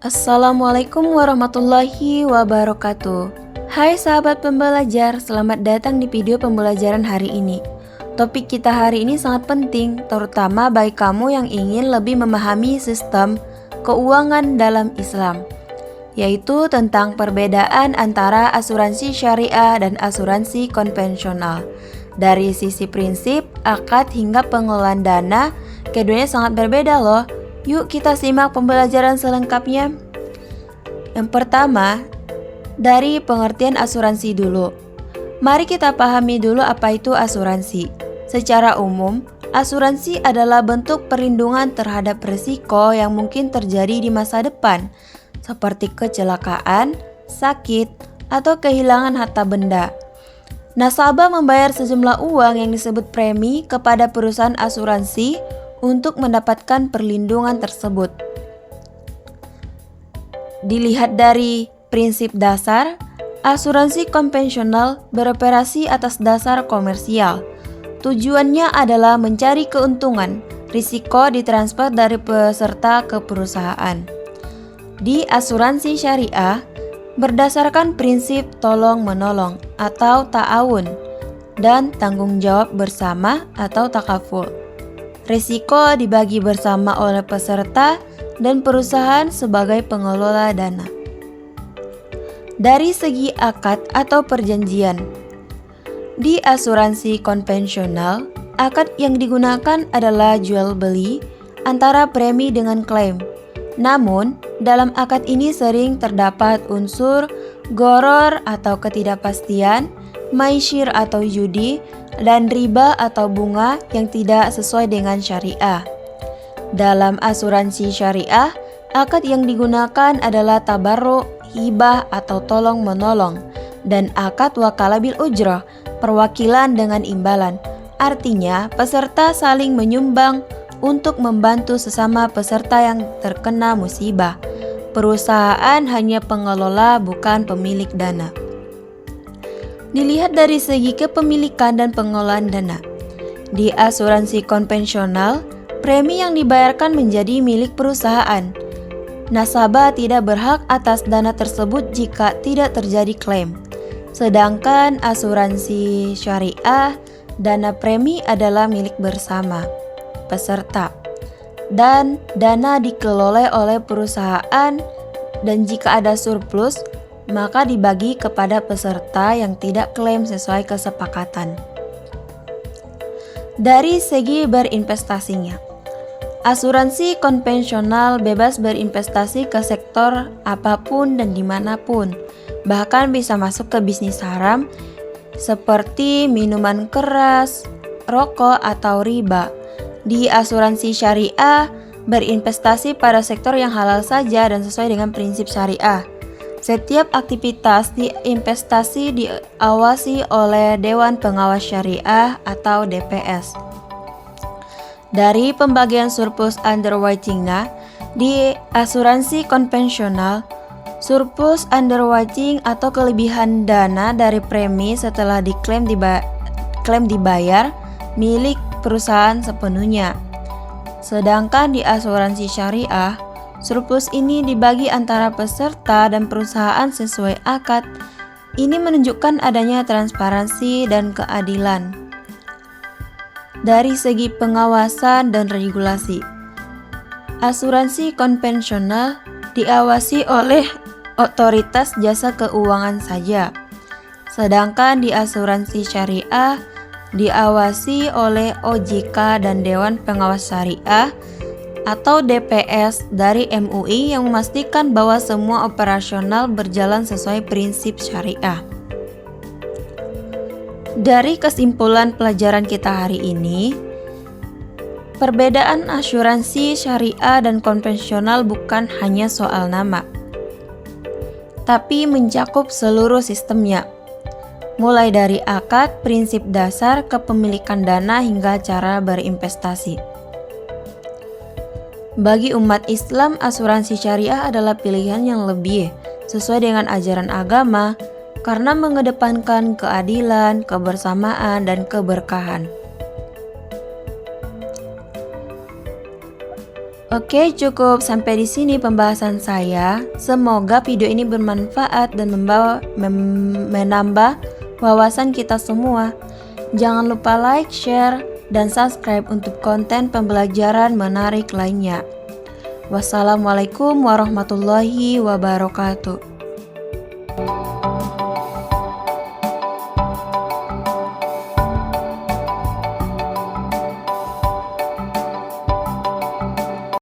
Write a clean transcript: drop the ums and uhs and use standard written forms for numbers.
Assalamualaikum warahmatullahi wabarakatuh. Hai sahabat pembelajar, selamat datang di video pembelajaran hari ini. Topik kita hari ini sangat penting, terutama bagi kamu yang ingin lebih memahami sistem keuangan dalam Islam, yaitu tentang perbedaan antara asuransi syariah dan asuransi konvensional. Dari sisi prinsip, akad hingga pengelolaan dana, keduanya sangat berbeda loh. Yuk kita simak pembelajaran selengkapnya. Yang pertama, dari pengertian asuransi dulu. Mari kita pahami dulu apa itu asuransi. Secara umum, asuransi adalah bentuk perlindungan terhadap risiko yang mungkin terjadi di masa depan, seperti kecelakaan, sakit, atau kehilangan harta benda. Nasabah membayar sejumlah uang yang disebut premi kepada perusahaan asuransi untuk mendapatkan perlindungan tersebut. Dilihat dari prinsip dasar, asuransi konvensional beroperasi atas dasar komersial. Tujuannya adalah mencari keuntungan, risiko ditransfer dari peserta ke perusahaan. Di asuransi syariah, berdasarkan prinsip tolong-menolong atau ta'awun dan tanggung jawab bersama atau takaful. Risiko dibagi bersama oleh peserta dan perusahaan sebagai pengelola dana. Dari segi akad atau perjanjian, di asuransi konvensional, akad yang digunakan adalah jual beli antara premi dengan klaim. Namun, dalam akad ini sering terdapat unsur gharar atau ketidakpastian, maisir atau judi, dan riba atau bunga yang tidak sesuai dengan syariah. Dalam asuransi syariah, akad yang digunakan adalah tabarruk, hibah atau tolong-menolong, dan akad wakalah bil ujrah, perwakilan dengan imbalan. Artinya, peserta saling menyumbang untuk membantu sesama peserta yang terkena musibah. Perusahaan hanya pengelola, bukan pemilik dana. Dilihat dari segi kepemilikan dan pengelolaan dana. Di asuransi konvensional, premi yang dibayarkan menjadi milik perusahaan. Nasabah tidak berhak atas dana tersebut jika tidak terjadi klaim. Sedangkan asuransi syariah, dana premi adalah milik bersama peserta. Dan dana dikelola oleh perusahaan, dan jika ada surplus, maka dibagi kepada peserta yang tidak klaim sesuai kesepakatan. Dari segi berinvestasinya, asuransi konvensional bebas berinvestasi ke sektor apapun dan dimanapun, bahkan bisa masuk ke bisnis haram seperti minuman keras, rokok, atau riba. Di asuransi syariah, berinvestasi pada sektor yang halal saja dan sesuai dengan prinsip syariah. Setiap aktivitas investasi diawasi oleh Dewan Pengawas Syariah atau DPS. Dari pembagian surplus underwriting-nya, di asuransi konvensional, surplus underwriting atau kelebihan dana dari premi setelah diklaim dibayar milik perusahaan sepenuhnya. Sedangkan di asuransi syariah, surplus ini dibagi antara peserta dan perusahaan sesuai akad. Ini menunjukkan adanya transparansi dan keadilan. Dari segi pengawasan dan regulasi, asuransi konvensional diawasi oleh otoritas jasa keuangan saja. Sedangkan di asuransi syariah diawasi oleh OJK dan Dewan Pengawas Syariah atau DPS dari MUI yang memastikan bahwa semua operasional berjalan sesuai prinsip syariah. Dari kesimpulan pelajaran kita hari ini, perbedaan asuransi syariah dan konvensional bukan hanya soal nama, tapi mencakup seluruh sistemnya, mulai dari akad, prinsip dasar, kepemilikan dana, hingga cara berinvestasi. Bagi umat Islam, asuransi syariah adalah pilihan yang lebih sesuai dengan ajaran agama karena mengedepankan keadilan, kebersamaan, dan keberkahan. Oke, cukup sampai di sini pembahasan saya. Semoga video ini bermanfaat dan menambah wawasan kita semua. Jangan lupa like, share, dan subscribe untuk konten pembelajaran menarik lainnya. Wassalamualaikum warahmatullahi wabarakatuh.